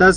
10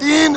3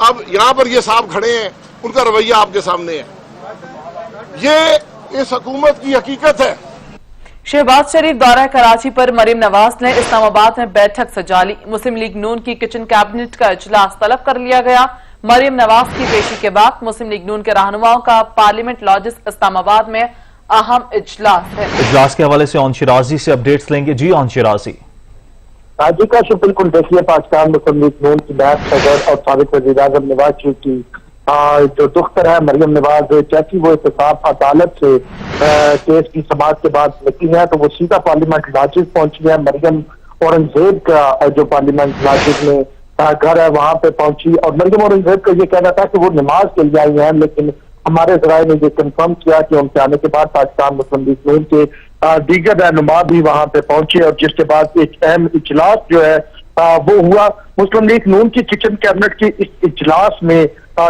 اب یہاں پر یہ صاحب کھڑے ہیں، ان کا رویہ آپ کے سامنے ہے، یہ اس حکومت کی حقیقت ہے۔ شہباز شریف دورہ کراچی پر مریم نواز نے اسلام آباد میں بیٹھک سجا لی۔ مسلم لیگ نون کی کچن کیبنٹ کا اجلاس طلب کر لیا گیا۔ مریم نواز کی پیشی کے بعد مسلم لیگ نون کے رہنماؤں کا پارلیمنٹ لاجز اسلام آباد میں اہم اجلاس ہے۔ اجلاس کے حوالے سے آن شرازی سے اپڈیٹس لیں گے۔ جی آن شرازی۔ جی کا بالکل دیکھیے، پاکستان مسلم لیگ نون کی نائب صدر اور سابق وزیر اعظم نواز شریف کی جو دختر ہے مریم نواز، جیسی وہ احتساب عدالت سے کیس کی سماعت کے بعد نکلی ہے تو وہ سیدھا پارلیمنٹ لاجز پہنچی ہے۔ مریم اورنگزیب کا جو پارلیمنٹ لاجز میں گھر ہے وہاں پہ پہنچی، اور مریم اورنگزیب کا یہ کہنا تھا کہ وہ نماز کے لیے آئی ہیں، لیکن ہمارے ذرائع نے یہ کنفرم کیا کہ ان کے آنے کے بعد پاکستان مسلم لیگ نون کے دیگر رہنما بھی وہاں پہ پہنچے، اور جس کے بعد ایک اہم اجلاس جو ہے وہ ہوا۔ مسلم لیگ نون کی کچن کیبنٹ کے اس اجلاس میں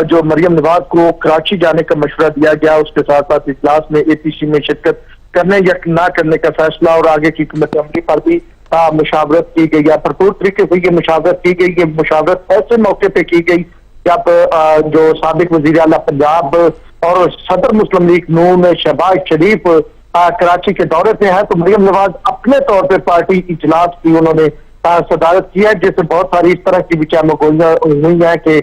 جو مریم نواز کو کراچی جانے کا مشورہ دیا گیا، اس کے ساتھ ساتھ اجلاس میں APC میں شرکت کرنے یا نہ کرنے کا فیصلہ اور آگے کی حکمت عملی پر بھی مشاورت کی گئی ہے۔ بھرپور طریقے سے یہ مشاورت کی گئی، یہ مشاورت ایسے موقع پہ کی گئی جب جو سابق وزیر اعلیٰ پنجاب اور صدر مسلم لیگ نون شہباز شریف کراچی کے دورے پہ ہیں، تو مریم نواز اپنے طور پہ پارٹی اجلاس کی انہوں نے صدارت کی ہے، جس سے بہت ساری اس طرح کی بھی گوئیاں ہوئی ہیں کہ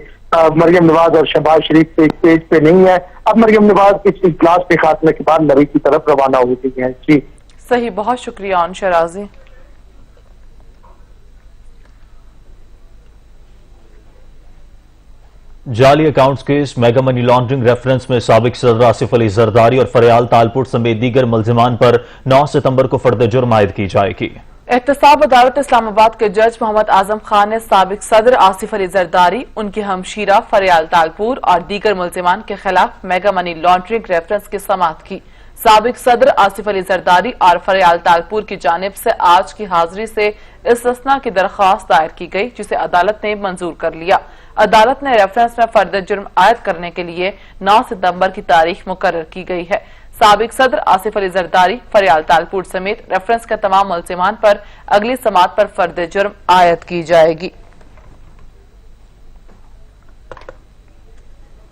مریم نواز اور شہباز شریف ایک پیج پہ نہیں ہے۔ اب مریم نواز اس اجلاس کے خاتمے کے بعد نوی کی طرف روانہ ہو گئی ہیں۔ جی صحیح، بہت شکریہ آن شرازی۔ جعلی accounts case mega money laundering reference میں سابق صدر آصف علی زرداری اور فریال تالپور سمیت دیگر ملزمان پر 9 ستمبر کو فرد جرم عائد کی جائے گی۔ احتساب عدالت اسلام آباد کے جج محمد اعظم خان نے سابق صدر آصف علی زرداری، ان کی ہمشیرہ فریال تالپور اور دیگر ملزمان کے خلاف میگا منی لانڈرنگ ریفرنس کی سماعت کی۔ سابق صدر آصف علی زرداری اور فریال تالپور کی جانب سے آج کی حاضری سے استثناء کی درخواست دائر کی گئی، جسے عدالت نے منظور کر لیا۔ عدالت نے ریفرنس میں فرد جرم عائد کرنے کے لیے 9 ستمبر کی تاریخ مقرر کی گئی ہے۔ سابق صدر آصف علی زرداری، فریال تالپور سمیت ریفرنس کے تمام ملزمان پر اگلی سماعت پر فرد جرم عائد کی جائے گی۔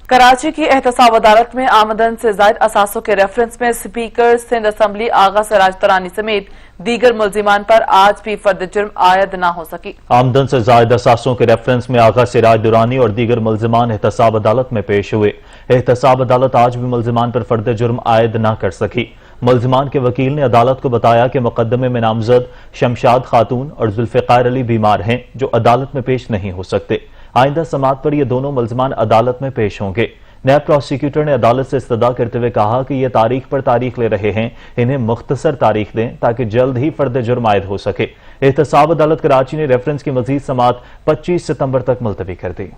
کراچی کی احتساب عدالت میں آمدن سے زائد اثاثوں کے ریفرنس میں سپیکر سندھ اسمبلی آغا سراج ترانی سمیت دیگر ملزمان پر آج بھی فرد جرم عائد نہ ہو سکی۔ آمدن سے زائد اثاثوں کے ریفرنس میں آغا سراج درانی اور دیگر ملزمان احتساب عدالت میں پیش ہوئے۔ احتساب عدالت آج بھی ملزمان پر فرد جرم عائد نہ کر سکی۔ ملزمان کے وکیل نے عدالت کو بتایا کہ مقدمے میں نامزد شمشاد خاتون اور ذوالفقار علی بیمار ہیں جو عدالت میں پیش نہیں ہو سکتے۔ آئندہ سماعت پر یہ دونوں ملزمان عدالت میں پیش ہوں گے۔ نیب پروسیکیوٹر نے عدالت سے استدعا کرتے ہوئے کہا کہ یہ تاریخ پر تاریخ لے رہے ہیں، انہیں مختصر تاریخ دیں تاکہ جلد ہی فرد جرم عائد ہو سکے۔ احتساب عدالت کراچی نے ریفرنس کی مزید سماعت 25 ستمبر تک ملتوی کر دی۔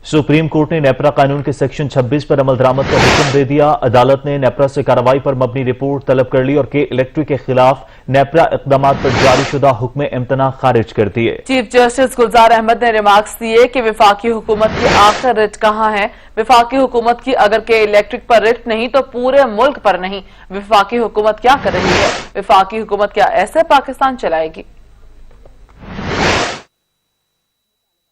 سپریم کورٹ نے نیپرا قانون کے سیکشن 26 پر عمل درآمد کا حکم دے دیا۔ عدالت نے نیپرا سے کارروائی پر مبنی رپورٹ طلب کر لی اور کے الیکٹرک کے خلاف نیپرا اقدامات پر جاری شدہ حکم امتناع خارج کر دیے۔ چیف جسٹس گلزار احمد نے ریمارکس دیے کہ وفاقی حکومت کی آخر رٹ کہاں ہے۔ وفاقی حکومت کی اگر کے الیکٹرک پر رٹ نہیں تو پورے ملک پر نہیں۔ وفاقی حکومت کیا کر رہی ہے؟ وفاقی حکومت کیا ایسے پاکستان چلائے گی؟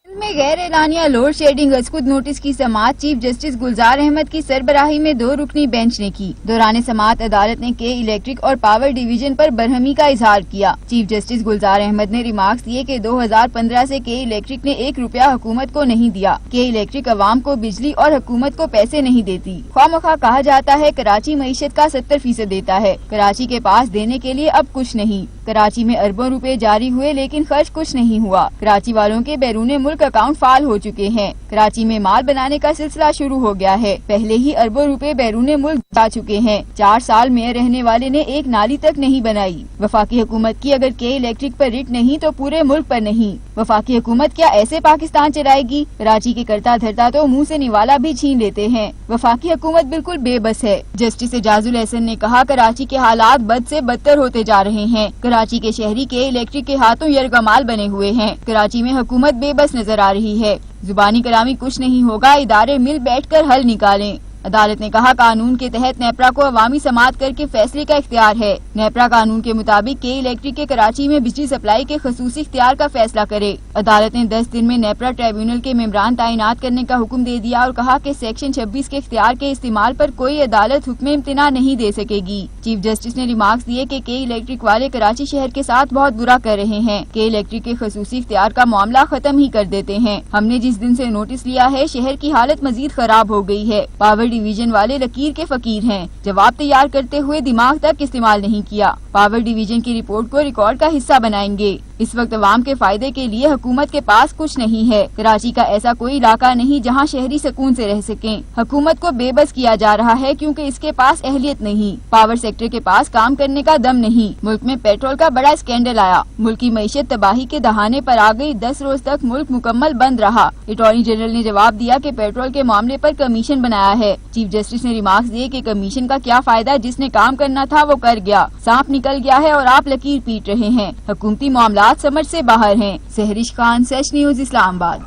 میں غیر اعلانیہ لوڈ شیڈنگ ازخود نوٹس کی سماعت چیف جسٹس گلزار احمد کی سربراہی میں 2 رکنی بینچ نے کی۔ دوران سماعت عدالت نے کے الیکٹرک اور پاور ڈویژن پر برہمی کا اظہار کیا۔ چیف جسٹس گلزار احمد نے ریمارکس دیے کہ 2015 سے کے الیکٹرک نے 1 روپیہ حکومت کو نہیں دیا۔ کے الیکٹرک عوام کو بجلی اور حکومت کو پیسے نہیں دیتی۔ خواہ مخواہ کہا جاتا ہے کراچی معیشت کا 70% دیتا ہے، کراچی کے پاس دینے کے لیے اب کچھ نہیں۔ کراچی میں اربوں روپے جاری ہوئے لیکن خرچ کچھ نہیں ہوا۔ کراچی والوں کے بیرون ملک اکاؤنٹ فعال ہو چکے ہیں۔ کراچی میں مال بنانے کا سلسلہ شروع ہو گیا ہے۔ پہلے ہی اربوں روپے بیرون ملک جا چکے ہیں۔ 4 سال میئر رہنے والے نے ایک نالی تک نہیں بنائی۔ وفاقی حکومت کی اگر کے الیکٹرک پر رٹ نہیں تو پورے ملک پر نہیں۔ وفاقی حکومت کیا ایسے پاکستان چلائے گی؟ کراچی کے کرتا دھرتا تو منہ سے نوالا بھی چھین لیتے ہیں۔ وفاقی حکومت بالکل بے بس ہے۔ جسٹس اعجاز الاحسن نے کہا کراچی کے حالات بد سے بدتر ہوتے جا رہے ہیں۔ کراچی کے شہری کے الیکٹرک کے ہاتھوں یرغمال بنے ہوئے ہیں۔ کراچی میں حکومت بے بس نظر آ رہی ہے۔ زبانی کلامی کچھ نہیں ہوگا، ادارے مل بیٹھ کر حل نکالیں۔ عدالت نے کہا قانون کے تحت نیپرا کو عوامی سماعت کر کے فیصلے کا اختیار ہے. نیپرا قانون کے مطابق کے الیکٹرک کے کراچی میں بجلی سپلائی کے خصوصی اختیار کا فیصلہ کرے. عدالت نے 10 دن میں نیپرا ٹریبیونل کے ممبران تعینات کرنے کا حکم دے دیا اور کہا کہ سیکشن 26 کے اختیار کے استعمال پر کوئی عدالت حکم امتناع نہیں دے سکے گی. چیف جسٹس نے ریمارکس دیے کہ کے الیکٹرک والے کراچی شہر کے ساتھ بہت برا کر رہے ہیں. کے الیکٹرک کے خصوصی اختیار کا معاملہ ختم ہی کر دیتے ہیں. ہم نے جس دن سے نوٹس لیا ہے شہر کی حالت مزید خراب ہو گئی ہے. پاور ڈویژن والے لکیر کے فقیر ہیں. جواب تیار کرتے ہوئے دماغ تک استعمال نہیں کیا. پاور ڈویژن کی رپورٹ کو ریکارڈ کا حصہ بنائیں گے. اس وقت عوام کے فائدے کے لیے حکومت کے پاس کچھ نہیں ہے. کراچی کا ایسا کوئی علاقہ نہیں جہاں شہری سکون سے رہ سکیں. حکومت کو بے بس کیا جا رہا ہے کیونکہ اس کے پاس اہلیت نہیں. پاور سیکٹر کے پاس کام کرنے کا دم نہیں. ملک میں پیٹرول کا بڑا اسکینڈل آیا. ملک کی معیشت تباہی کے دہانے پر آ گئی. 10 روز تک ملک مکمل بند رہا. اٹارنی جنرل نے جواب دیا کہ پیٹرول کے معاملے پر کمیشن بنایا ہے. چیف جسٹس نے ریمارکس دیے کہ کمیشن کا کیا فائدہ, جس نے کام کرنا تھا وہ کر گیا. سانپ نکل گیا ہے اور آپ لکیر پیٹ رہے ہیں. حکومتی معاملات سمجھ سے باہر ہیں. Sehrish Khan, Sach news, Islamabad.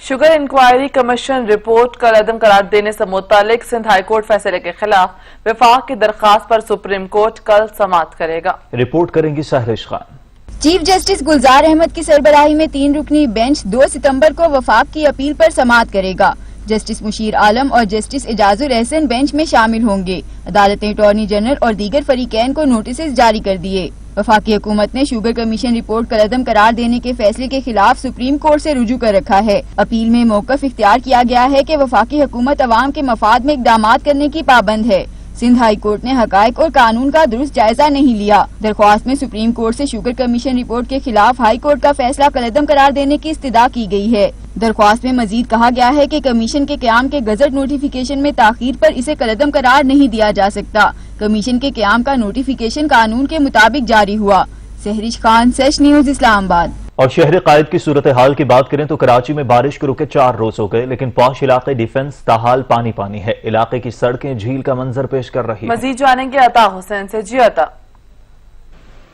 Sugar inquiry commission report کا عدم قرار دینے سے متعلق سندھ ہائی کورٹ فیصلے کے خلاف وفاق کی درخواست پر سپریم کورٹ کل سماعت کرے گا. رپورٹ کریں گی سہرش خان. چیف جسٹس گلزار احمد کی سربراہی میں 3 رکنی بینچ 2 ستمبر کو وفاق کی اپیل پر سماعت کرے گا. جسٹس مشیر عالم اور جسٹس اعجاز الحسن بینچ میں شامل ہوں گے. عدالت نے اٹارنی جنرل اور دیگر فریقین کو نوٹسز جاری کر دیے. وفاقی حکومت نے شوگر کمیشن رپورٹ کا عدم قرار دینے کے فیصلے کے خلاف سپریم کورٹ سے رجوع کر رکھا ہے. اپیل میں موقف اختیار کیا گیا ہے کہ وفاقی حکومت عوام کے مفاد میں اقدامات کرنے کی پابند ہے. سندھ ہائی کورٹ نے حقائق اور قانون کا درست جائزہ نہیں لیا. درخواست میں سپریم کورٹ سے شوگر کمیشن رپورٹ کے خلاف ہائی کورٹ کا فیصلہ کالعدم قرار دینے کی استدعا کی گئی ہے. درخواست میں مزید کہا گیا ہے کہ کمیشن کے قیام کے گزٹ نوٹیفیکیشن میں تاخیر پر اسے کالعدم قرار نہیں دیا جا سکتا. کمیشن کے قیام کا نوٹیفیکیشن قانون کے مطابق جاری ہوا. سہرش خان, سچ نیوز, اسلام آباد. اور شہر قائد کی صورتحال کی بات کریں تو کراچی میں بارش کو رکے 4 روز ہو گئے, لیکن پوش علاقے ڈیفنس تاحال پانی پانی ہے. علاقے کی سڑکیں جھیل کا منظر پیش کر رہی ہیں. مزید جانیں گے عطا حسین سے. جی عطا.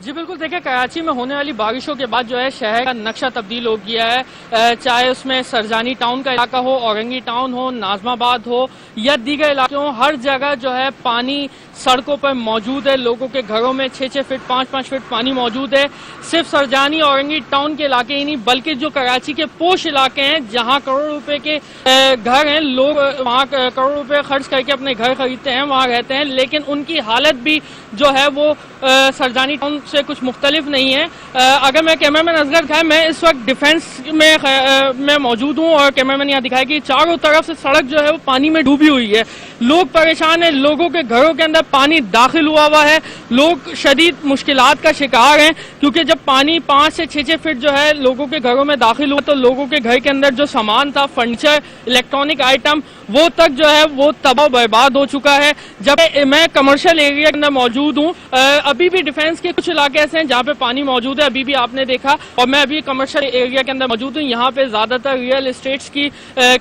جی بالکل, دیکھیں کراچی میں ہونے والی بارشوں کے بعد جو ہے شہر کا نقشہ تبدیل ہو گیا ہے. چاہے اس میں سرجانی ٹاؤن کا علاقہ ہو, اورنگی ٹاؤن ہو, ناظم آباد ہو یا دیگر علاقے ہوں, ہر جگہ جو ہے پانی سڑکوں پر موجود ہے. لوگوں کے گھروں میں 6-6 فٹ 5-5 فٹ پانی موجود ہے. صرف سرجانی اورنگی ٹاؤن کے علاقے ہی نہیں بلکہ جو کراچی کے پوش علاقے ہیں جہاں کروڑ روپے کے گھر ہیں, لوگ وہاں کروڑ روپے خرچ کر کے اپنے گھر خریدتے ہیں, وہاں رہتے ہیں, لیکن ان کی حالت بھی جو ہے وہ سرجانی ٹاؤن سے کچھ مختلف نہیں ہے. اگر میں کیمرہ مین اصغر دکھائے, میں اس وقت ڈیفنس میں موجود ہوں اور کیمرہ مین یہاں دکھائے کہ چاروں طرف سے سڑک جو ہے وہ پانی میں ڈوبی ہوئی ہے. لوگ پریشان ہیں, لوگوں کے گھروں کے اندر پانی داخل ہوا ہے. لوگ شدید مشکلات کا شکار ہیں کیونکہ جب پانی 5 سے 6 فٹ جو ہے لوگوں کے گھروں میں داخل ہوا تو لوگوں کے گھر کے اندر جو سامان تھا, فرنیچر, الیکٹرانک آئٹم, وہ تک جو ہے وہ تباہ و برباد ہو چکا ہے. جب میں کمرشل ایریا کے اندر موجود ہوں, ابھی بھی ڈیفنس کے کچھ علاقے ایسے ہیں جہاں پہ پانی موجود ہے, ابھی بھی آپ نے دیکھا, اور میں ابھی کمرشل ایریا کے اندر موجود ہوں. یہاں پہ زیادہ تر ریئل اسٹیٹس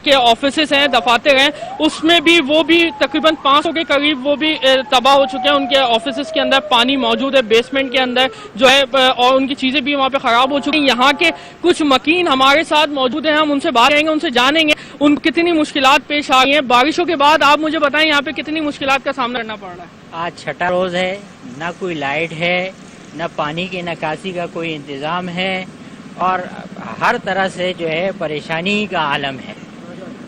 کے آفیسز ہیں, دفاتر ہیں, اس میں بھی وہ بھی تقریباً 500 کے قریب وہ بھی تباہ ہو چکے ہیں. ان کے آفیسز کے اندر پانی موجود ہے, بیسمنٹ کے اندر جو ہے, اور ان کی چیزیں بھی وہاں پہ خراب ہو چکی ہیں. یہاں کے کچھ مکین ہمارے ساتھ موجود ہیں, ہم ان سے بات کریں گے, ان سے جانیں گے ان کتنی مشکلات پیش آ رہی ہیں بارشوں کے بعد. آپ مجھے بتائیں یہاں پہ کتنی مشکلات کا سامنا کرنا پڑ رہا ہے. آج 6واں روز ہے, نہ کوئی لائٹ ہے, نہ پانی کی نکاسی کا کوئی انتظام ہے, اور ہر طرح سے جو ہے پریشانی کا عالم ہے.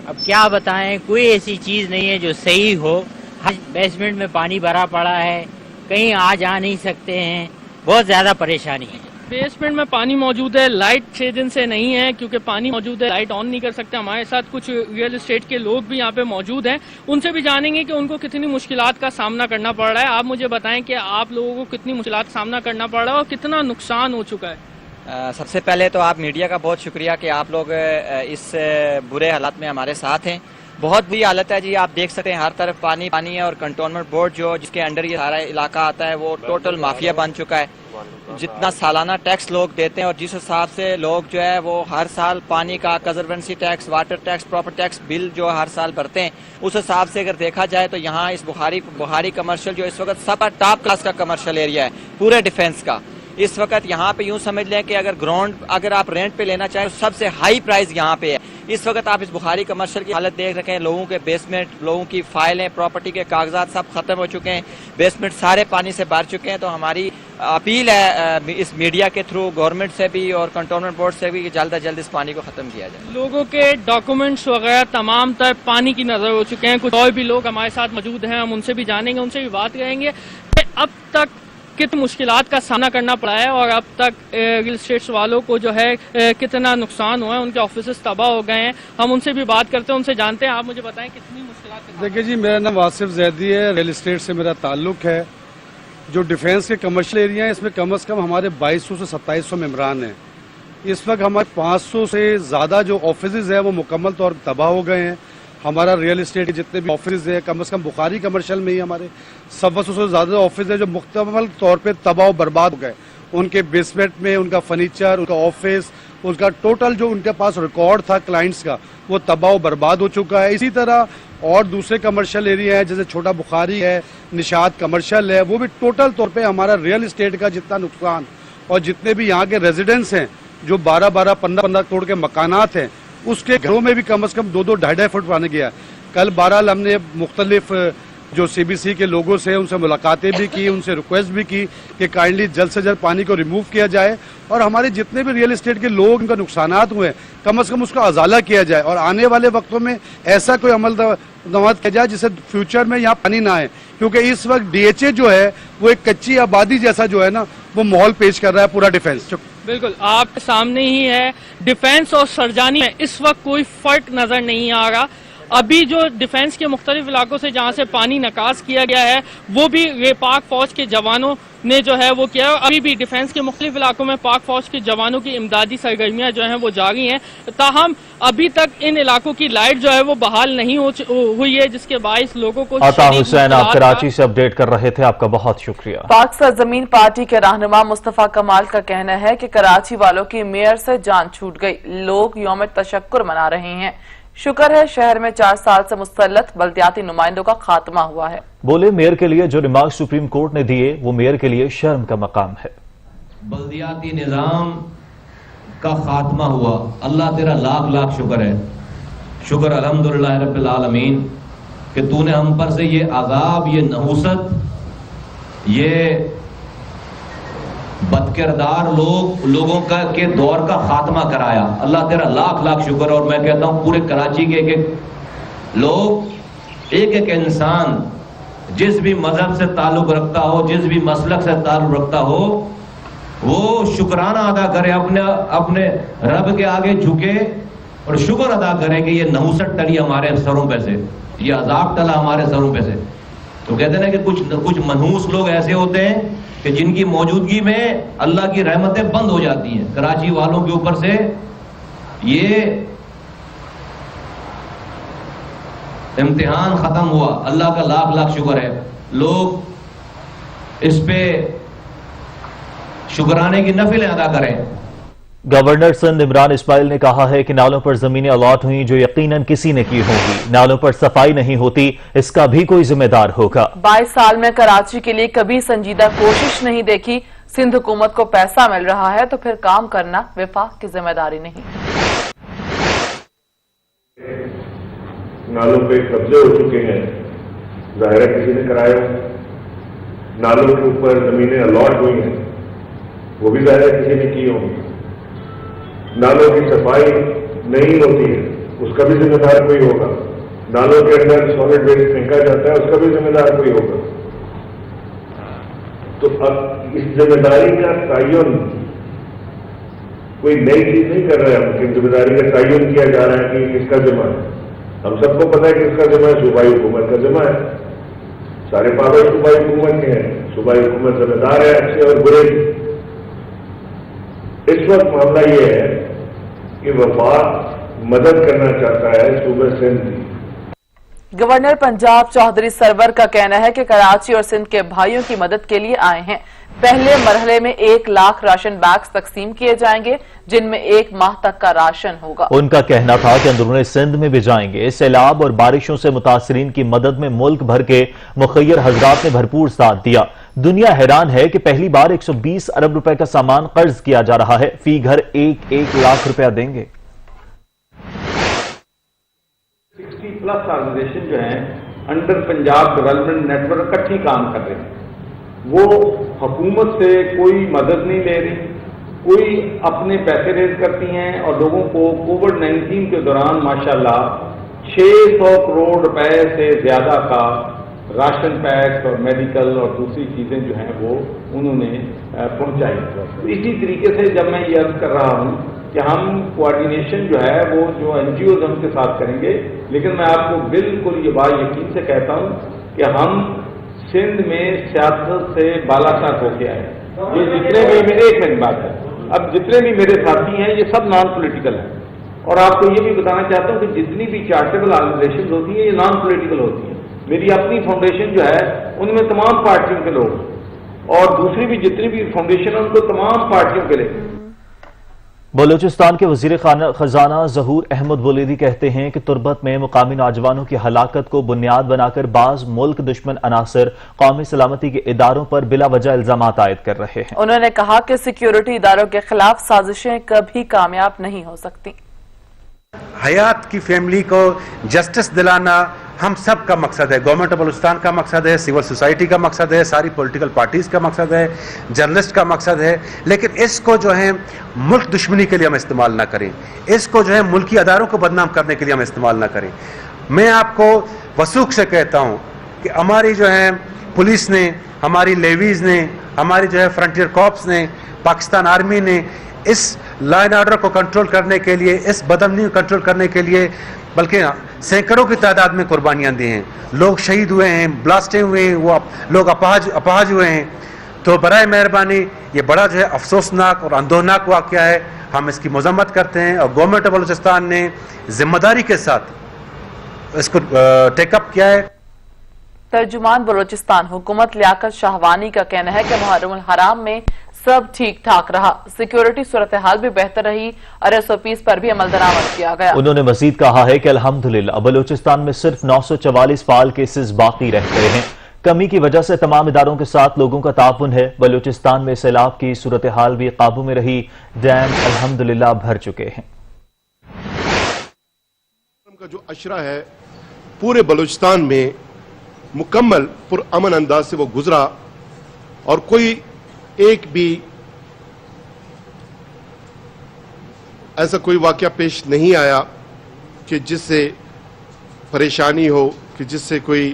اب کیا بتائیں, کوئی ایسی چیز نہیں ہے جو صحیح ہو. ہر بیسمنٹ میں پانی بھرا پڑا ہے, کہیں آ جا نہیں سکتے ہیں, بہت زیادہ پریشانی ہے. بیسمنٹ میں پانی موجود ہے, لائٹ 6 دن سے نہیں ہے کیونکہ پانی موجود ہے, لائٹ آن نہیں کر سکتے. ہمارے ساتھ کچھ ریئل اسٹیٹ کے لوگ بھی یہاں پہ موجود ہیں, ان سے بھی جانیں گے کہ ان کو کتنی مشکلات کا سامنا کرنا پڑ رہا ہے. آپ مجھے بتائیں کہ آپ لوگوں کو کتنی مشکلات کا سامنا کرنا پڑ رہا ہے اور کتنا نقصان ہو چکا ہے. سب سے پہلے تو آپ میڈیا کا بہت شکریہ کہ آپ لوگ اس برے حالات میں ہمارے ساتھ ہیں. بہت بری حالت ہے جی, آپ دیکھ سکتے ہیں ہر طرف پانی پانی ہے, اور کنٹونمنٹ بورڈ جس کے انڈر یہ سارا علاقہ آتا ہے وہ ٹوٹل مافیا بن چکا ہے. جتنا سالانہ ٹیکس لوگ دیتے ہیں اور جس حساب سے لوگ جو ہے وہ ہر سال پانی کا conservancy tax, water tax, proper tax bill جو ہر سال بھرتے ہیں, اس حساب سے اگر دیکھا جائے تو یہاں اس بخاری کمرشل جو اس وقت سب ٹاپ کلاس کا کمرشل ایریا ہے پورے ڈیفنس کا. اس وقت یہاں پہ یوں سمجھ لیں کہ اگر گراؤنڈ اگر آپ رینٹ پہ لینا چاہیں سب سے ہائی پرائز یہاں پہ ہے. اس وقت آپ اس بخاری کمرشل کی حالت دیکھ رکھے ہیں, لوگوں کے بیسمنٹ, لوگوں کی فائلیں, پراپرٹی کے کاغذات سب ختم ہو چکے ہیں, بیسمنٹ سارے پانی سے بھر چکے ہیں. تو ہماری اپیل ہے اس میڈیا کے تھرو گورنمنٹ سے بھی اور کنٹونمنٹ بورڈ سے بھی کہ جلد از جلد اس پانی کو ختم کیا جائے. لوگوں کے ڈاکومنٹس وغیرہ تمام تر پانی کی نظر ہو چکے ہیں. کچھ اور بھی لوگ ہمارے ساتھ موجود ہیں, ہم ان سے بھی جانیں گے, ان سے بھی بات کریں گے کہ اب تک کتنی مشکلات کا سامنا کرنا پڑا ہے اور اب تک ریل اسٹیٹ والوں کو جو ہے کتنا نقصان ہوا ہے, ان کے آفیسز تباہ ہو گئے ہیں. ہم ان سے بھی بات کرتے ہیں, ان سے جانتے ہیں. آپ مجھے بتائیں کتنی مشکلات. دیکھیے جی, میرا نام واصف زیدی ہے, ریل اسٹیٹ سے میرا تعلق ہے. جو ڈیفینس کے کمرشل ایریا ہیں اس میں کم از کم ہمارے 2200 سے 2700 ممبران ہیں. اس وقت ہمارے 500 سے زیادہ جو آفیسز ہیں وہ مکمل طور پر تباہ ہو گئے ہیں. ہمارا ریئل اسٹیٹ کے جتنے بھی آفیسز ہیں کم از کم بخاری کمرشل میں ہی ہمارے 100 سے زیادہ آفس ہیں جو مکمل طور پہ تباہ و برباد ہو گئے. ان کے بیسمنٹ میں ان کا فرنیچر, ان کا آفس, ان کا ٹوٹل جو ان کے پاس ریکارڈ تھا کلائنٹس کا وہ تباہ و برباد ہو چکا ہے. اسی طرح اور دوسرے کمرشل ایریا ہیں جیسے چھوٹا بخاری ہے, نشاط کمرشل ہے, وہ بھی ٹوٹل طور پہ ہمارا ریئل اسٹیٹ کا جتنا نقصان اور جتنے بھی یہاں کے ریزیڈنٹس ہیں جو 12-12, 15-15 کروڑ کے مکانات ہیں اس کے گھروں میں بھی کم از کم 2-2, 2.5 فٹ پانی گیا. کل بہرحال ہم نے مختلف جو سی بی سی کے لوگوں سے ان سے ملاقاتیں بھی کی, ان سے ریکویسٹ بھی کی کہ کائنڈلی جلد سے جلد پانی کو ریموو کیا جائے اور ہمارے جتنے بھی ریئل اسٹیٹ کے لوگ ان کا نقصانات ہوئے کم از کم اس کا ازالہ کیا جائے اور آنے والے وقتوں میں ایسا کوئی عمل درآمد کیا جائے جس سے فیوچر میں یہاں پانی نہ آئے, کیونکہ اس وقت ڈی ایچ اے جو ہے وہ ایک کچی آبادی جیسا جو ہے نا وہ ماحول پیش کر رہا ہے پورا ڈیفینس. بالکل آپ کے سامنے ہی ہے, ڈیفینس اور سرجانی میں اس وقت کوئی فرق نظر نہیں آ رہا. ابھی جو ڈیفینس کے مختلف علاقوں سے جہاں سے پانی نکاس کیا گیا ہے وہ بھی پاک فوج کے جوانوں نے جو ہے وہ کیا ہے. ابھی بھی ڈیفینس کے مختلف علاقوں میں پاک فوج کے جوانوں کی امدادی سرگرمیاں جو ہیں وہ جاری ہیں. تاہم ابھی تک ان علاقوں کی لائٹ جو ہے وہ بحال نہیں ہوئی ہے, جس کے باعث لوگوں کو. عطا حسین, آپ کراچی سے اپڈیٹ کر رہے تھے, آپ کا بہت شکریہ. پاک سرزمین پارٹی کے رہنما مصطفیٰ کمال کا کہنا ہے کہ کراچی والوں کی میئر سے جان چھوٹ گئی. لوگ یوم تشکر منا رہے ہیں. شکر ہے شہر میں 4 سال سے مسلط بلدیاتی نمائندوں کا خاتمہ ہوا ہے. بولے میئر کے لیے جو ریمارک سپریم کورٹ نے دیے وہ میئر کے لیے شرم کا مقام ہے. بلدیاتی نظام کا خاتمہ ہوا, اللہ تیرا لاکھ لاکھ شکر ہے. شکر الحمدللہ رب العالمین کہ تو نے ہم پر سے یہ عذاب, یہ نحوست, یہ بدکردار لوگوں کا کے دور کا خاتمہ کرایا. اللہ تیرا لاکھ لاکھ شکر. اور میں کہتا ہوں پورے کراچی کے ایک لوگ, ایک انسان جس بھی مذہب سے تعلق رکھتا ہو, جس بھی مسلک سے تعلق رکھتا ہو, وہ شکرانہ ادا کرے, اپنے رب کے آگے جھکے اور شکر ادا کرے کہ یہ نحوست ٹلی ہمارے سروں پہ سے, یہ عذاب ٹلا ہمارے سروں پہ سے. تو کہتے ہیں کہ کچھ منحوس لوگ ایسے ہوتے ہیں کہ جن کی موجودگی میں اللہ کی رحمتیں بند ہو جاتی ہیں. کراچی والوں کے اوپر سے یہ امتحان ختم ہوا, اللہ کا لاکھ لاکھ شکر ہے. لوگ اس پہ شکرانے کی نفلیں ادا کریں. گورنر سندھ عمران اسماعیل نے کہا ہے کہ نالوں پر زمینیں الاٹ ہوئیں جو یقیناً کسی نے کی ہوں گی. نالوں پر صفائی نہیں ہوتی, اس کا بھی کوئی ذمہ دار ہوگا. 22 سال میں کراچی کے لیے کبھی سنجیدہ کوشش نہیں دیکھی. سندھ حکومت کو پیسہ مل رہا ہے تو پھر کام کرنا وفاق کی ذمہ داری نہیں. نالوں پہ قبضے ہو چکے ہیں, ظاہر ہے کسی نے کرائے. نالوں کے اوپر زمینیں الاٹ ہوئی ہیں, وہ بھی ظاہر ہے کسی نے کی ہوں گی. نالوں کی صفائی نہیں ہوتی ہے, اس کا بھی ذمہ دار کوئی ہوگا. نالوں کے اندر سالڈ ویسٹ پھینکا جاتا ہے, اس کا بھی ذمہ دار کوئی ہوگا. تو اب اس ذمہ داری کا تعین کوئی نئی چیز نہیں کر رہے ہم, کہ ذمہ داری کا تعین کیا جا رہا ہے کہ کس کا ذمہ ہے. ہم سب کو پتہ ہے کہ اس کا ذمہ ہے, صوبائی حکومت کا ذمہ ہے. سارے پاور صوبائی حکومت کے ہیں, صوبائی حکومت ذمہ دار ہے اچھے اور برے کی. اس وقت معاملہ یہ ہے کہ وفاق مدد کرنا چاہتا ہے صوبہ سندھ کی. گورنر پنجاب چودھری سرور کا کہنا ہے کہ کراچی اور سندھ کے بھائیوں کی مدد کے لیے آئے ہیں. پہلے مرحلے میں 1 لاکھ راشن بیگز تقسیم کیے جائیں گے جن میں 1 ماہ تک کا راشن ہوگا. ان کا کہنا تھا کہ اندرون سندھ میں بھی جائیں گے. سیلاب اور بارشوں سے متاثرین کی مدد میں ملک بھر کے مخیر حضرات نے بھرپور ساتھ دیا. دنیا حیران ہے کہ پہلی بار 120 ارب روپے کا سامان قرض کیا جا رہا ہے، فی گھر 1 لاکھ روپیہ دیں گے۔ 60+ آرگنائزیشن جو ہیں under Punjab development network اکٹھی کام کر رہے ہیں، وہ حکومت سے کوئی مدد نہیں لے رہی، کوئی اپنے پیسے ریز کرتی ہیں اور لوگوں کو کووڈ-19 کے دوران ماشاءاللہ 600 کروڑ روپے سے زیادہ کا راشن پیکس اور میڈیکل اور دوسری چیزیں جو ہیں وہ انہوں نے پہنچائی۔ تو اسی طریقے سے جب میں یہ عرض کر رہا ہوں کہ ہم کوآرڈینیشن جو ہے وہ جو NGOs ہم کے ساتھ کریں گے، لیکن میں آپ کو بالکل یہ بات یقین سے کہتا ہوں کہ ہم سندھ میں سیاست سے بالا تر ہو کے آئے۔ یہ جتنے بھی میرے ایک منٹ بات ہے، اب جتنے بھی میرے ساتھی ہیں یہ سب نان پولیٹیکل ہیں، اور آپ کو یہ بھی بتانا چاہتا ہوں کہ جتنی بھی چیریٹیبل آرگنائزیشن ہوتی ہیں یہ نان پولیٹیکل ہوتی ہیں۔ میری اپنی فاؤنڈیشن جو ہے ان میں تمام پارٹیوں کے لوگ، اور دوسری بھی جتنی بھی فاؤنڈیشن ہیں ان کو تمام پارٹیوں کے لوگ۔ بلوچستان کے وزیر خزانہ ظہور احمد ولیدی کہتے ہیں کہ تربت میں مقامی نوجوانوں کی ہلاکت کو بنیاد بنا کر بعض ملک دشمن عناصر قومی سلامتی کے اداروں پر بلا وجہ الزامات عائد کر رہے ہیں۔ انہوں نے کہا کہ سیکیورٹی اداروں کے خلاف سازشیں کبھی کامیاب نہیں ہو سکتی۔ حیات کی فیملی کو جسٹس دلانا ہم سب کا مقصد ہے، گورنمنٹ آف بلوچستان کا مقصد ہے، سول سوسائٹی کا مقصد ہے، ساری پولیٹیکل پارٹیز کا مقصد ہے، جرنلسٹ کا مقصد ہے، لیکن اس کو جو ہے ملک دشمنی کے لیے ہم استعمال نہ کریں، اس کو جو ہے ملکی اداروں کو بدنام کرنے کے لیے ہم استعمال نہ کریں۔ میں آپ کو وثوق سے کہتا ہوں کہ ہماری جو ہے پولیس نے، ہماری لیویز نے، ہماری جو ہے فرنٹیئر کارپس نے، پاکستان آرمی نے اس لا اینڈ آرڈر کو کنٹرول کرنے کے لیے، اس بدامنی کو کنٹرول کرنے کے لیے بلکہ سینکڑوں کی تعداد میں قربانیاں دی ہیں، لوگ شہید ہوئے ہیں، بلاسٹیں ہوئے ہیں، وہ لوگ اپاہج ہوئے ہیں۔ تو برائے مہربانی یہ بڑا جو ہے افسوسناک اور اندوہناک واقعہ ہے، ہم اس کی مذمت کرتے ہیں، اور گورنمنٹ آف بلوچستان نے ذمہ داری کے ساتھ اس کو ٹیک اپ کیا ہے۔ ترجمان بلوچستان حکومت لیاقت شاہوانی کا کہنا ہے کہ محرم الحرام میں سب ٹھیک ٹھاک رہا، سیکیورٹی صورتحال بھی بہتر رہی اور SOPs پر بھی عمل درآمد کیا گیا۔ انہوں نے مزید کہا ہے کہ الحمدللہ بلوچستان میں صرف 944 فعال کیسز باقی رہ گئے ہیں، کمی کی وجہ سے تمام اداروں کے ساتھ لوگوں کا تعاون ہے۔ بلوچستان میں سیلاب کی صورتحال بھی قابو میں رہی، ڈیم الحمدللہ بھر چکے ہیں۔ کا جو عشرہ ہے پورے بلوچستان میں مکمل پرامن انداز سے وہ گزرا، اور کوئی ایک بھی ایسا کوئی واقعہ پیش نہیں آیا کہ جس سے پریشانی ہو، کہ جس سے کوئی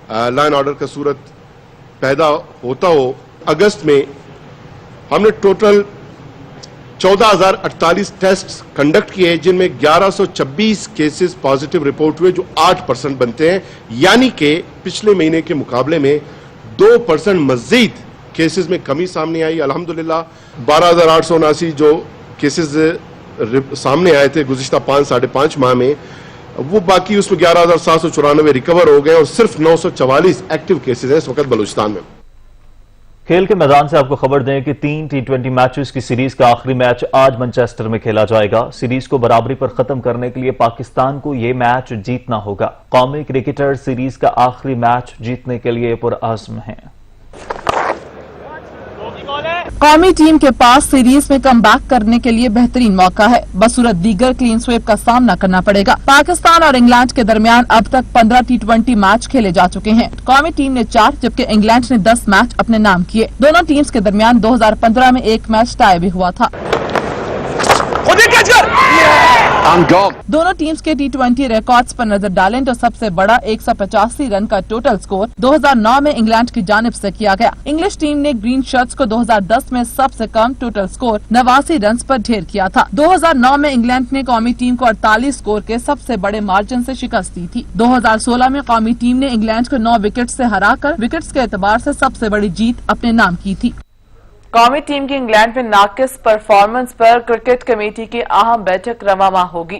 لا اینڈ آرڈر کا صورت پیدا ہوتا ہو۔ اگست میں ہم نے ٹوٹل 14,048 ٹیسٹ کنڈکٹ کیے، جن میں 1126 کیسز پازیٹیو رپورٹ ہوئے، جو 8% بنتے ہیں، یعنی کہ پچھلے مہینے کے مقابلے میں 2% مزید کیسز میں کمی سامنے آئی۔ الحمدللہ 12,879 جو کیسز سامنے آئے تھے گزشتہ 5.5 ماہ میں، وہ باقی اس میں 11,794 ریکور ہو گئے، اور صرف 944 ایکٹیو کیسز ہیں اس وقت بلوچستان میں۔ کھیل کے میدان سے آپ کو خبر دیں کہ 3 T20 میچز کی سیریز کا آخری میچ آج منچسٹر میں کھیلا جائے گا۔ سیریز کو برابری پر ختم کرنے کے لیے پاکستان کو یہ میچ جیتنا ہوگا۔ قومی کرکٹر سیریز کا آخری میچ جیتنے کے لیے پرعزم ہیں۔ قومی ٹیم کے پاس سیریز میں کم بیک کرنے کے لیے بہترین موقع ہے، بصورت دیگر کلین سویپ کا سامنا کرنا پڑے گا۔ پاکستان اور انگلینڈ کے درمیان اب تک 15 T20 میچ کھیلے جا چکے ہیں۔ قومی ٹیم نے 4 جبکہ انگلینڈ نے 10 میچ اپنے نام کیے۔ دونوں ٹیمز کے درمیان 2015 میں ایک میچ ٹائی بھی ہوا تھا۔ دونوں ٹیمز کے T20 ریکارڈز پر نظر ڈالیں تو سب سے بڑا 185 رن کا ٹوٹل سکور 2009 میں انگلینڈ کی جانب سے کیا گیا۔ انگلش ٹیم نے گرین شرٹس کو 2010 میں سب سے کم ٹوٹل سکور 89 رنز پر ڈھیر کیا تھا۔ 2009 میں انگلینڈ نے قومی ٹیم کو 48 سکور کے سب سے بڑے مارجن سے شکست دی تھی۔ 2016 میں قومی ٹیم نے انگلینڈ کو 9 وکٹ سے ہرا کر وکٹس کے اعتبار سے سب سے بڑی جیت اپنے نام کی تھی۔ قومی ٹیم کی انگلینڈ میں ناقص پرفارمنس پر کرکٹ کمیٹی کی اہم بیٹھک رواں ماہ ہوگی۔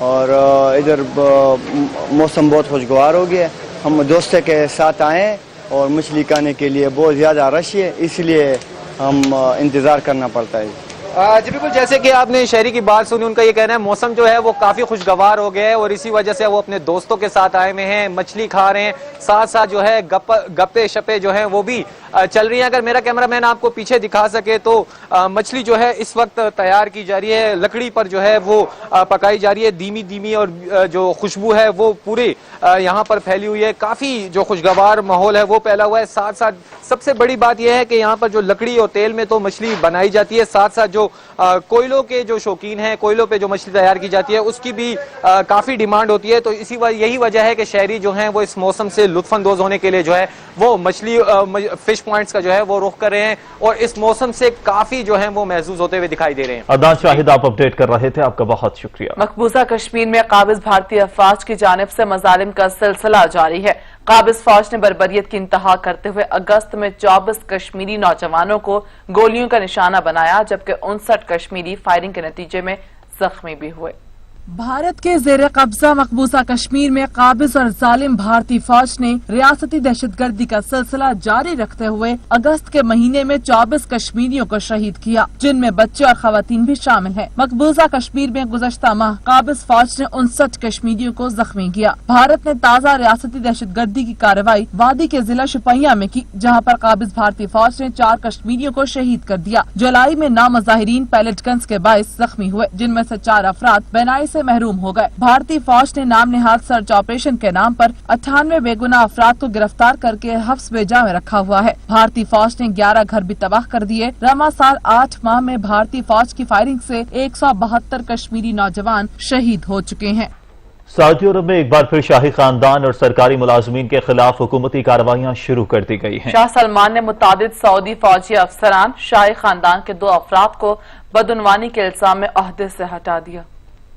اور ادھر موسم بہت خوشگوار ہو گیا ہے. ہم دوستوں کے ساتھ آئے ہیں اور مچھلی کھانے کے لیے بہت زیادہ رش ہے, اس لیے ہم انتظار کرنا پڑتا ہے. جی بالکل, جیسے کہ آپ نے شہری کی بات سنی, ان کا یہ کہنا ہے موسم جو ہے وہ کافی خوشگوار ہو گیا ہے اور اسی وجہ سے وہ اپنے دوستوں کے ساتھ آئے ہوئے ہیں, مچھلی کھا رہے ہیں, ساتھ ساتھ جو ہے گپے شپے جو ہیں وہ بھی چل رہی ہیں. اگر میرا کیمرہ مین آپ کو پیچھے دکھا سکے تو مچھلی جو ہے اس وقت تیار کی جا رہی ہے, لکڑی پر جو ہے وہ پکائی جا رہی ہے دھیمی دھیمی, اور جو خوشبو ہے وہ پورے یہاں پر پھیلی ہوئی ہے. کافی جو خوشگوار ماحول ہے وہ پھیلا ہوا ہے. ساتھ ساتھ سب سے بڑی بات یہ ہے کہ یہاں پر جو لکڑی اور تیل میں تو مچھلی بنائی جاتی ہے, ساتھ ساتھ جو کوئلوں کے جو شوقین ہیں, کوئلوں پہ جو مچھلی تیار کی جاتی ہے اس کی بھی کافی ڈیمانڈ ہوتی ہے. تو یہی وجہ ہے کہ شہری جو ہیں وہ اس موسم سے لطف اندوز ہونے کے لیے جو ہے وہ مچھلی فش پوائنٹس کا جو ہے وہ رخ کر رہے ہیں اور اس موسم سے کافی جو ہیں وہ محظوظ ہوتے ہوئے دکھائی دے رہے ہیں. عدنان شاہد آپ اپڈیٹ کر رہے تھے, آپ کا بہت شکریہ. مقبوضہ کشمیر میں قابض بھارتی افواج کی جانب سے مظالم کا سلسلہ جاری ہے. قابض فوج نے بربریت کی انتہا کرتے ہوئے اگست میں 24 کشمیری نوجوانوں کو گولیوں کا نشانہ بنایا, جبکہ 59 کشمیری فائرنگ کے نتیجے میں زخمی بھی ہوئے. بھارت کے زیر قبضہ مقبوضہ کشمیر میں قابض اور ظالم بھارتی فوج نے ریاستی دہشت گردی کا سلسلہ جاری رکھتے ہوئے اگست کے مہینے میں 24 کشمیریوں کو شہید کیا, جن میں بچے اور خواتین بھی شامل ہیں. مقبوضہ کشمیر میں گزشتہ ماہ قابض فوج نے 59 کشمیریوں کو زخمی کیا. بھارت نے تازہ ریاستی دہشت گردی کی کارروائی وادی کے ضلع شوپیاں میں کی, جہاں پر قابض بھارتی فوج نے 4 کشمیریوں کو شہید کر دیا. جولائی میں 9 مظاہرین پیلٹ گنز کے باعث زخمی ہوئے, جن میں سے 4 افراد بینائی سے محروم ہو گئے. بھارتی فوج نے نام نہاد سرچ آپریشن کے نام پر 98 بے گناہ افراد کو گرفتار کر کے حبس بیجا میں رکھا ہوا ہے. بھارتی فوج نے 11 گھر بھی تباہ کر دیے. رواں سال 8 ماہ میں بھارتی فوج کی فائرنگ سے 172 کشمیری نوجوان شہید ہو چکے ہیں. سعودی عرب میں ایک بار پھر شاہی خاندان اور سرکاری ملازمین کے خلاف حکومتی کارروائیاں شروع کر دی گئی ہیں. شاہ سلمان نے متعدد سعودی فوجی افسران, شاہی خاندان کے 2 افراد کو بدعنوانی کے الزام میں عہدے سے ہٹا دیا.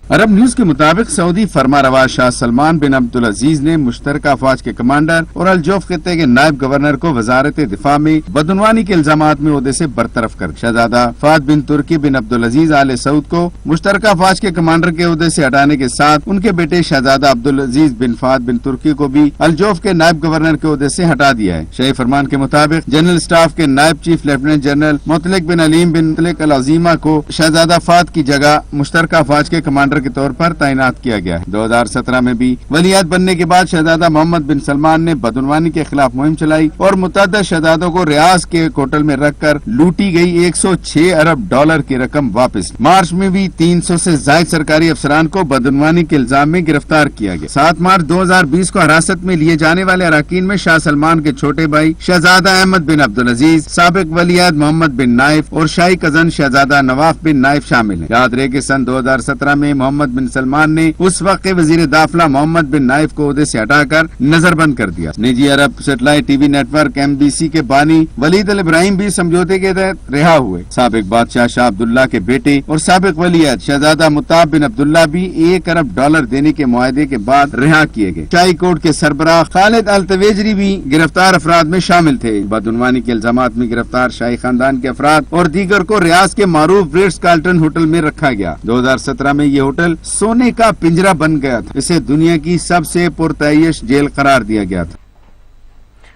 عرب نیوز کے مطابق سعودی فرما روا شاہ سلمان بن عبدالعزیز نے مشترکہ افواج کے کمانڈر اور الجوف خطے کے نائب گورنر کو وزارت دفاع میں بدعنوانی کے الزامات میں عہدے سے برطرف کر شہزادہ فہد بن ترکی بن عبدالعزیز آل سعود کو مشترکہ افواج کے کمانڈر کے عہدے سے ہٹانے کے ساتھ ان کے بیٹے شہزادہ عبدالعزیز بن فہد بن ترکی کو بھی الجوف کے نائب گورنر کے عہدے سے ہٹا دیا ہے. شاہی فرمان کے مطابق جنرل اسٹاف کے نائب چیف لیفٹیننٹ جنرل مطلق بن علیم بن مطلق العظیمہ کو شہزادہ فہد کی جگہ مشترکہ افواج کے کمانڈر کے طور پر تعینات کیا گیا ہے. 2017 میں بھی ولیعہد بننے کے بعد شہزادہ محمد بن سلمان نے بدعنوانی کے خلاف مہم چلائی اور متعدد شہزادوں کو ریاض کے ایک ہوٹل میں رکھ کر لوٹی گئی 106 ارب ڈالر کی رقم واپس. مارچ میں بھی 300 سے زائد سرکاری افسران کو بدعنوانی کے الزام میں گرفتار کیا گیا. 7 مارچ 2020 کو حراست میں لیے جانے والے اراکین میں شاہ سلمان کے چھوٹے بھائی شہزادہ احمد بن عبدالعزیز, سابق ولیعہد محمد بن نائف اور شاہی کزن شہزادہ نواف بن نائف شامل ہیں. یاد رہے کہ سن 2017 میں محمد بن سلمان نے اس وقت کے وزیر داخلہ محمد بن نائف کو عہدے سے ہٹا کر نظر بند کر دیا. نجی عرب satellite T V network MBC کے بانی ولید ابراہیم بھی سمجھوتے کے تحت رہا ہوئے. سابق بادشاہ شاہ عبداللہ کے بیٹے اور سابق ولیعہد شہزادہ متاب بن عبداللہ بھی 1 ارب ڈالر دینے کے معاہدے کے بعد رہا کیے گئے. شاہی کورٹ کے سربراہ خالد التویجری بھی گرفتار افراد میں شامل تھے. بدعنوانی کے الزامات میں گرفتار شاہی خاندان کے افراد اور دیگر کو ریاض کے معروف ریٹس کارلٹن ہوٹل میں رکھا گیا. 2017 میں یہ ہوٹل سونے کا پنجرہ بن گیا تھا. اسے دنیا کی سب سے پرتعیش جیل قرار دیا گیا تھا.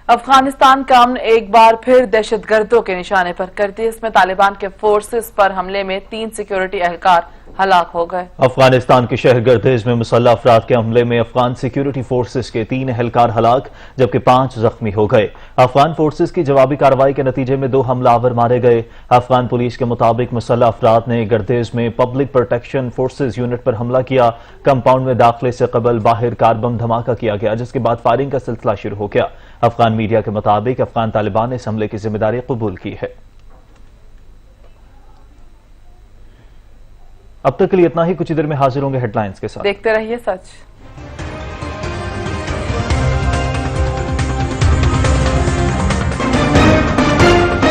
افغانستان کا امن ایک بار پھر دہشت گردوں کے نشانے پر کر دیا. اس میں طالبان کے فورسز پر حملے میں 3 سیکیورٹی اہلکار ہلاک ہو گئے. افغانستان کے شہر گردیز میں مسلح افراد کے حملے میں افغان سیکیورٹی فورسز کے 3 اہلکار ہلاک جبکہ 5 زخمی ہو گئے. افغان فورسز کی جوابی کارروائی کے نتیجے میں 2 حملہ آور مارے گئے. افغان پولیس کے مطابق مسلح افراد نے گردیز میں پبلک پروٹیکشن فورسز یونٹ پر حملہ کیا. کمپاؤنڈ میں داخلے سے قبل باہر کار بم دھماکہ کیا گیا جس کے بعد فائرنگ کا سلسلہ شروع ہو گیا. افغان میڈیا کے مطابق افغان طالبان نے اس حملے کی ذمہ داری قبول کی ہے. اب تک کے لیے اتنا ہی. کچھ دیر میں حاضر ہوں گے ہیڈ لائنز کے ساتھ. دیکھتے رہیے سچ.